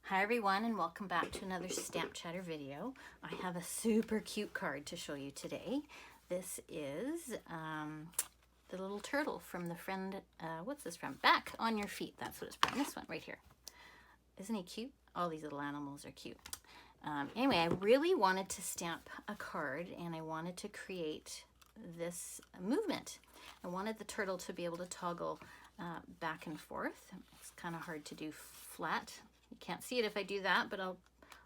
Hi everyone, and welcome back to another Stamp Chatter video. I have a super cute card to show you today. This is the little turtle from the friend, what's this from? Back on Your Feet, that's what it's from. This one right here. Isn't he cute? All these little animals are cute. Anyway, I really wanted to stamp a card and I wanted to create this movement. I wanted the turtle to be able to toggle back and forth. It's kind of hard to do flat. You can't see it if I do that, but I'll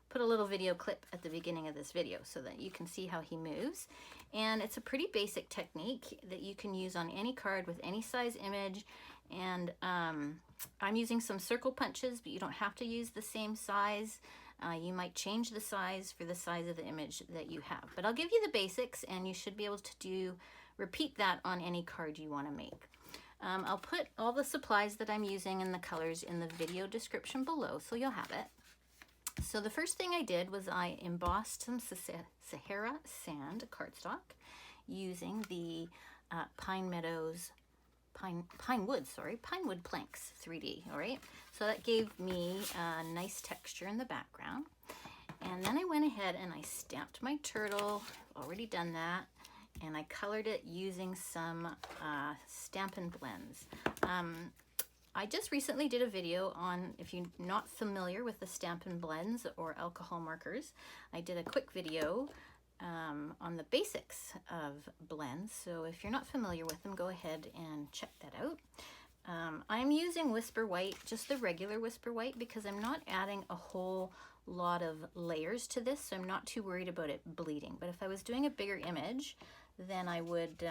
put a little video clip at the beginning of this video so that you can see how he moves. And it's a pretty basic technique that you can use on any card with any size image. And I'm using some circle punches, but you don't have to use the same size. You might change the size for the size of the image that you have. But I'll give you the basics and you should be able to repeat that on any card you want to make. I'll put all the supplies that I'm using and the colors in the video description below, so you'll have it. So the first thing I did was I embossed some Sahara sand cardstock using the Pinewood planks 3D, all right? So that gave me a nice texture in the background. And then I went ahead and I stamped my turtle. I've already done that. And I colored it using some Stampin' Blends. I just recently did a video on, if you're not familiar with the Stampin' Blends or alcohol markers, I did a quick video on the basics of blends. So if you're not familiar with them, go ahead and check that out. I'm using Whisper White, just the regular Whisper White, because I'm not adding a whole lot of layers to this, so I'm not too worried about it bleeding. But if I was doing a bigger image, then I would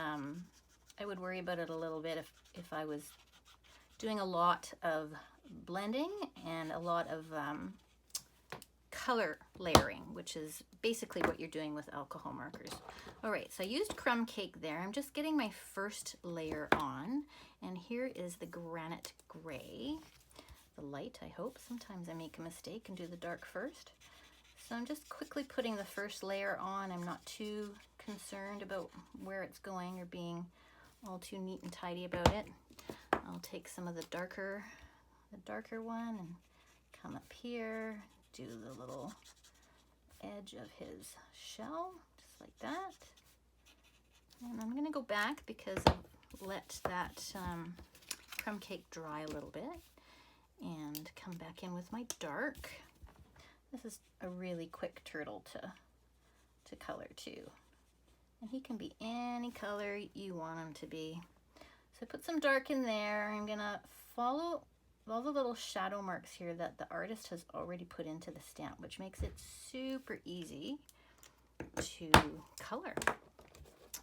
worry about it a little bit if I was doing a lot of blending and a lot of color layering, which is basically what you're doing with alcohol markers. All right, so I used Crumb cake there. I'm just getting my first layer on, and here is the Granite gray, the light, I hope. Sometimes I make a mistake and do the dark first. So I'm just quickly putting the first layer on. I'm not too concerned about where it's going or being all too neat and tidy about it. I'll take some of the darker one and come up here, do the little edge of his shell, just like that. And I'm gonna go back because I've let that crumb cake dry a little bit and come back in with my dark. This is a really quick turtle to color too. And he can be any color you want him to be. So I put some dark in there. I'm gonna follow all the little shadow marks here that the artist has already put into the stamp, which makes it super easy to color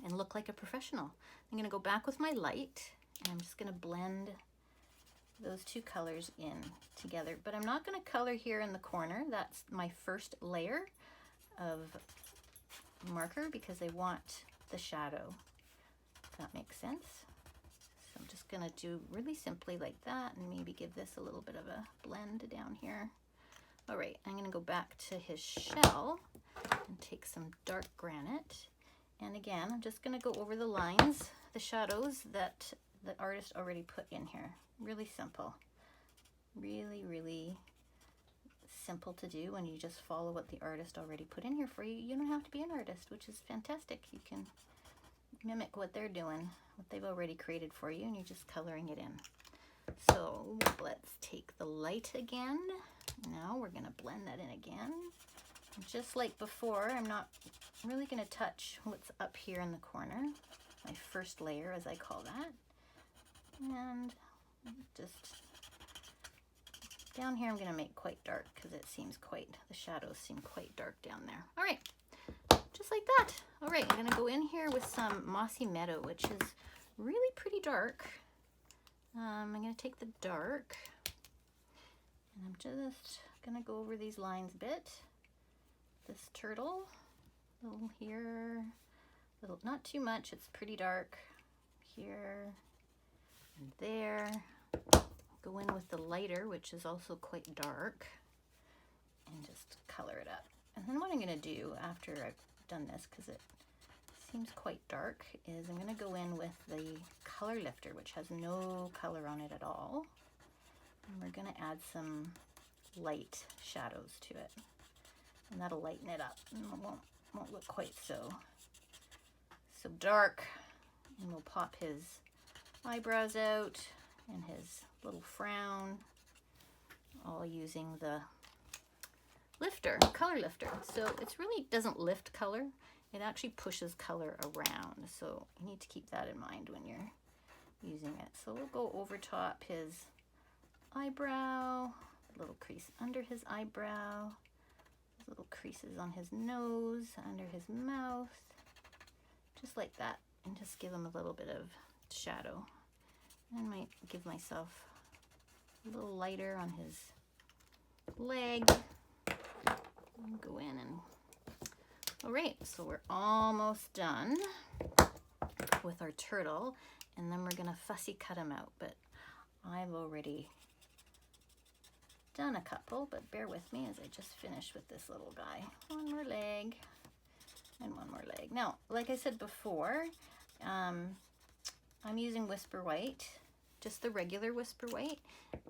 and look like a professional. I'm gonna go back with my light and I'm just gonna blend those two colors in together, but I'm not going to color here in the corner. That's my first layer of marker because I want the shadow, if that makes sense. So I'm just going to do really simply like that and maybe give this a little bit of a blend down here. All right, I'm going to go back to his shell and take some dark granite. And again, I'm just going to go over the lines, the shadows that the artist already put in here. Really simple. Really, really simple to do when you just follow what the artist already put in here for you. You don't have to be an artist, which is fantastic. You can mimic what they're doing, what they've already created for you, and you're just coloring it in. So let's take the light again. Now we're going to blend that in again. Just like before, I'm not really going to touch what's up here in the corner. My first layer, as I call that. And just down here I'm going to make quite dark because it seems the shadows seem quite dark down there. All right, just like that. All right, I'm going to go in here with some Mossy Meadow, which is really pretty dark. I'm going to take the dark and I'm just going to go over these lines a bit. This turtle, little here, little, not too much, it's pretty dark here and there. Go in with the lighter, which is also quite dark, and just color it up. And then what I'm going to do after I've done this, because it seems quite dark, is I'm going to go in with the color lifter, which has no color on it at all. And we're going to add some light shadows to it. And that'll lighten it up. And it won't look quite so dark. And we'll pop his eyebrows out and his little frown, all using the color lifter. So it really doesn't lift color. It actually pushes color around. So you need to keep that in mind when you're using it. So we'll go over top his eyebrow, a little crease under his eyebrow, little creases on his nose, under his mouth, just like that, and just give him a little bit of shadow. I might give myself a little lighter on his leg. And go in and, all right, so we're almost done with our turtle, and then we're gonna fussy cut him out, but I've already done a couple, but bear with me as I just finish with this little guy. One more leg and one more leg. Now, like I said before, I'm using Whisper White, just the regular Whisper White.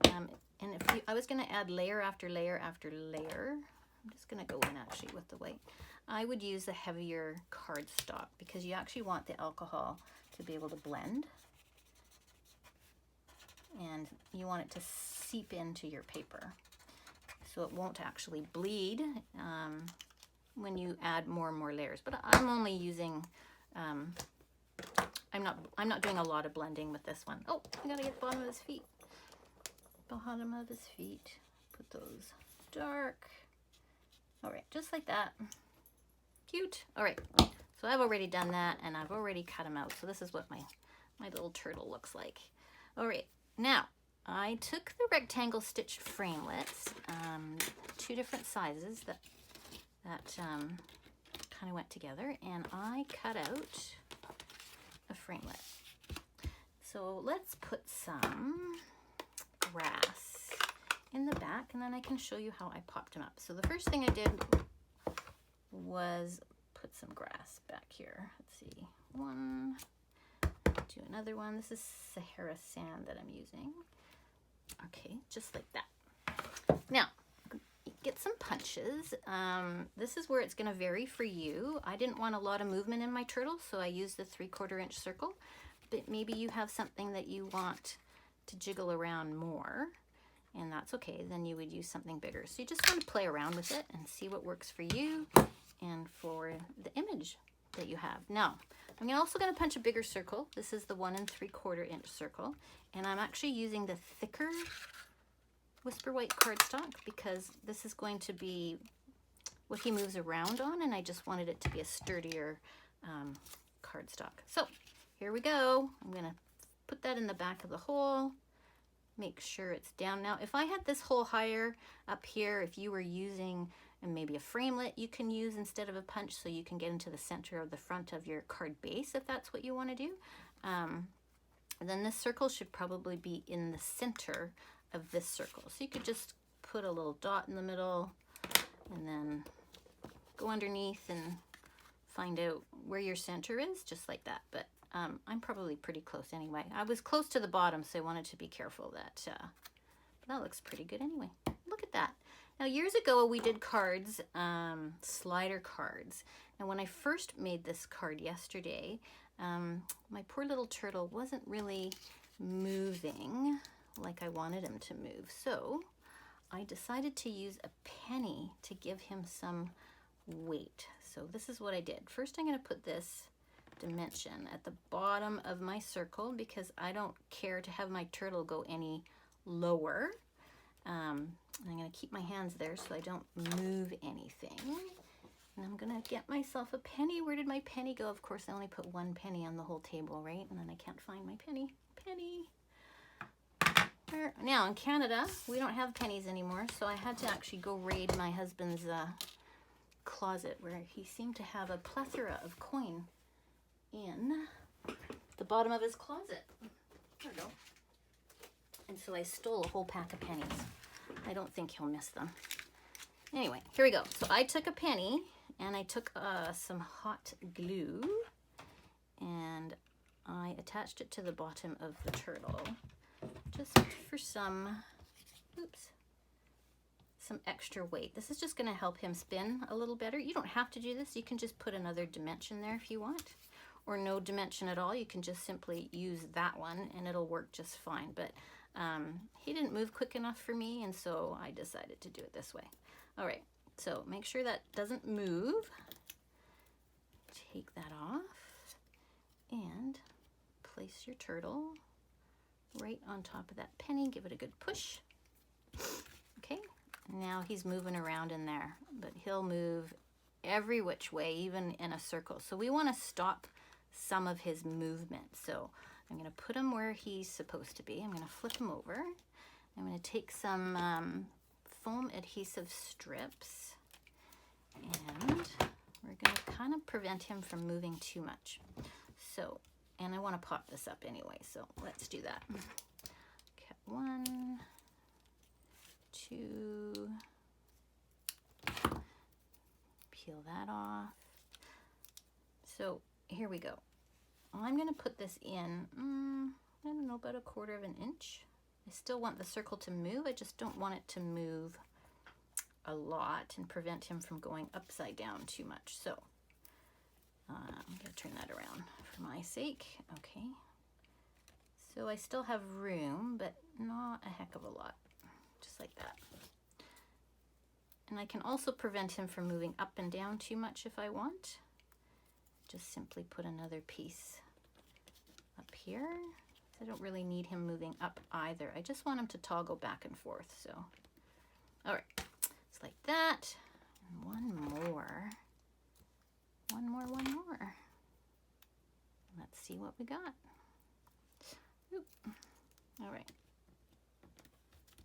And if I was going to add layer after layer after layer, I'm just going to go in actually with the white. I would use the heavier cardstock because you actually want the alcohol to be able to blend, and you want it to seep into your paper so it won't actually bleed when you add more and more layers. But I'm only using I'm not doing a lot of blending with this one. Oh, I gotta get the bottom of his feet. Bottom of his feet. Put those dark. All right, just like that. Cute. All right, so I've already done that, and I've already cut him out. So this is what my little turtle looks like. All right, now I took the rectangle stitched framelits, 2 different sizes that kind of went together, and I cut out a framelit. So let's put some grass in the back, and then I can show you how I popped them up. So the first thing I did was put some grass back here. Let's see, one, do another one. This is Sahara sand that I'm using. Okay, just like that. Now, get some punches. This is where it's going to vary for you. I didn't want a lot of movement in my turtle, so I used the 3/4 inch circle. But maybe you have something that you want to jiggle around more, and that's okay. Then you would use something bigger. So you just want to play around with it and see what works for you and for the image that you have. Now, I'm also going to punch a bigger circle. This is the 1 3/4 inch circle, and I'm actually using the thicker Whisper White cardstock because this is going to be what he moves around on, and I just wanted it to be a sturdier cardstock. So here we go. I'm going to put that in the back of the hole. Make sure it's down. Now, if I had this hole higher up here, if you were using maybe a framelit you can use instead of a punch, so you can get into the center of the front of your card base if that's what you want to do, then this circle should probably be in the center of this circle. So you could just put a little dot in the middle and then go underneath and find out where your center is, just like that. But I'm probably pretty close anyway. I was close to the bottom, so I wanted to be careful that, but that looks pretty good anyway. Look at that. Now, years ago, we did cards, slider cards. And when I first made this card yesterday, my poor little turtle wasn't really moving like I wanted him to move. So I decided to use a penny to give him some weight. So this is what I did. First, I'm going to put this dimension at the bottom of my circle because I don't care to have my turtle go any lower. I'm going to keep my hands there so I don't move anything. And I'm going to get myself a penny. Where did my penny go? Of course, I only put 1 penny on the whole table, right? And then I can't find my penny. Penny. Now, in Canada, we don't have pennies anymore, so I had to actually go raid my husband's closet where he seemed to have a plethora of coin in the bottom of his closet. There we go. And so I stole a whole pack of pennies. I don't think he'll miss them. Anyway, here we go. So I took a penny and I took some hot glue and I attached it to the bottom of the turtle just for some, oops, some extra weight. This is just going to help him spin a little better. You don't have to do this. You can just put another dimension there if you want, or no dimension at all. You can just simply use that one and it'll work just fine. But he didn't move quick enough for me, and so I decided to do it this way. All right, so make sure that doesn't move. Take that off and place your turtle right on top of that penny. Give it a good push. Okay, now he's moving around in there, but he'll move every which way, even in a circle. So we want to stop some of his movement. So I'm going to put him where he's supposed to be. I'm going to flip him over. I'm going to take some foam adhesive strips, and we're going to kind of prevent him from moving too much. So, and I want to pop this up anyway, so let's do that. Cut 1, 2, peel that off. So here we go. I'm going to put this in, I don't know, about 1/4 inch. I still want the circle to move. I just don't want it to move a lot and prevent him from going upside down too much. So I'm going to turn that around for my sake. Okay. So I still have room, but not a heck of a lot. Just like that. And I can also prevent him from moving up and down too much if I want. Just simply put another piece up here. I don't really need him moving up either. I just want him to toggle back and forth. So, all right, it's like that. And one more. Let's see what we got. Oop. All right.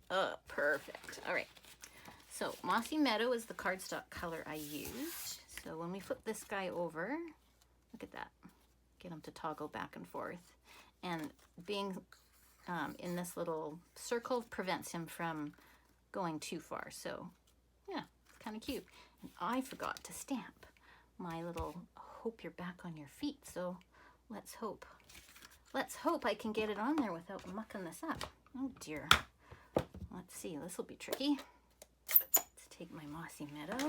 Oh, perfect. All right. So Mossy Meadow is the cardstock color I used. So when we flip this guy over, look at that. Get him to toggle back and forth. And being in this little circle prevents him from going too far. So yeah, it's kind of cute. And I forgot to stamp my little hope you're back on your feet. So let's hope I can get it on there without mucking this up. Oh dear. Let's see, this will be tricky. Let's take my Mossy Meadow.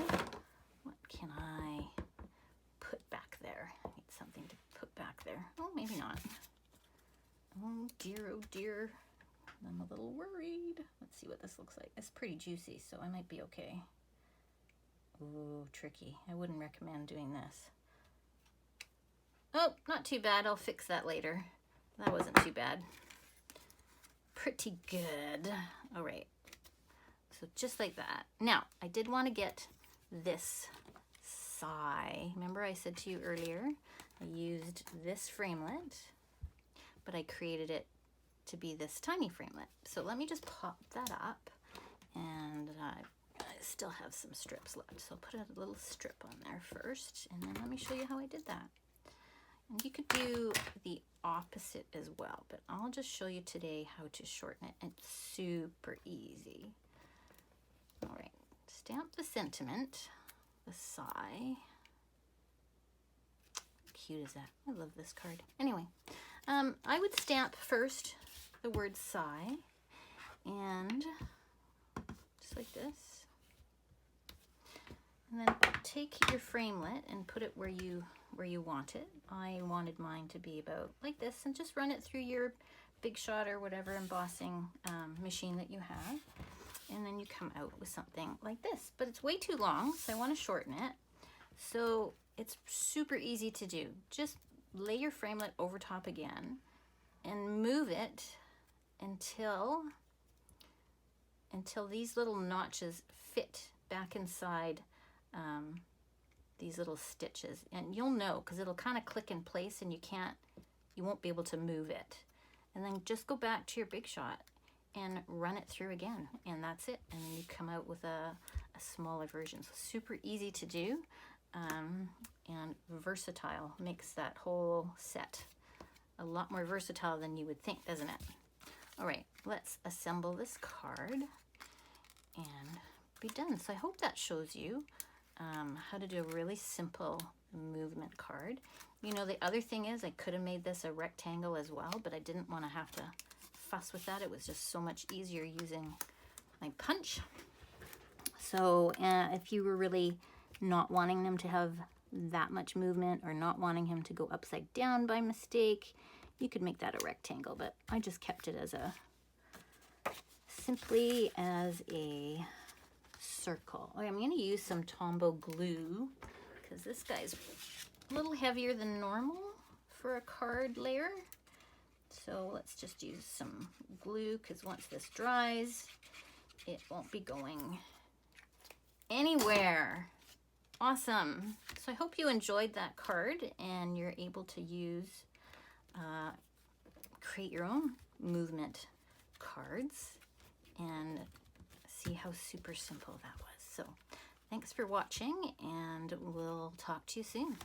What can I put back there? I need something to put back there. Oh, maybe not. Oh dear. I'm a little worried. Let's see what this looks like. It's pretty juicy, so I might be okay. Ooh, tricky. I wouldn't recommend doing this. Oh, not too bad. I'll fix that later. That wasn't too bad. Pretty good. All right. So just like that. Now, I did want to get this sigh. Remember I said to you earlier, I used this framelit, but I created it to be this tiny framelit. So let me just pop that up, and I still have some strips left. So I'll put a little strip on there first, and then let me show you how I did that. And you could do the opposite as well, but I'll just show you today how to shorten it. It's super easy. All right, stamp the sentiment, the sigh. How cute is that? I love this card. Anyway, I would stamp first the word sigh, and just like this. And then take your framelit and put it where you want it. I wanted mine to be about like this, and just run it through your Big Shot or whatever embossing machine that you have. And then you come out with something like this. But it's way too long, so I want to shorten it. So it's super easy to do. Just lay your framelit over top again and move it until these little notches fit back inside these little stitches. And you'll know, because it'll kind of click in place and you won't be able to move it. And then just go back to your Big Shot and run it through again, and that's it. And then you come out with a smaller version. So super easy to do, and versatile. Makes that whole set a lot more versatile than you would think, doesn't it? All right, let's assemble this card and be done. So I hope that shows you how to do a really simple movement card. You know, the other thing is I could have made this a rectangle as well, but I didn't want to have to fuss with that. It was just so much easier using my punch. So if you were really not wanting them to have that much movement or not wanting him to go upside down by mistake, you could make that a rectangle, but I just kept it as simply as a circle. Okay, I'm going to use some Tombow glue because this guy's a little heavier than normal for a card layer. So let's just use some glue because once this dries, it won't be going anywhere. Awesome. So I hope you enjoyed that card and you're able to create your own movement cards and see how super simple that was. So thanks for watching, and we'll talk to you soon.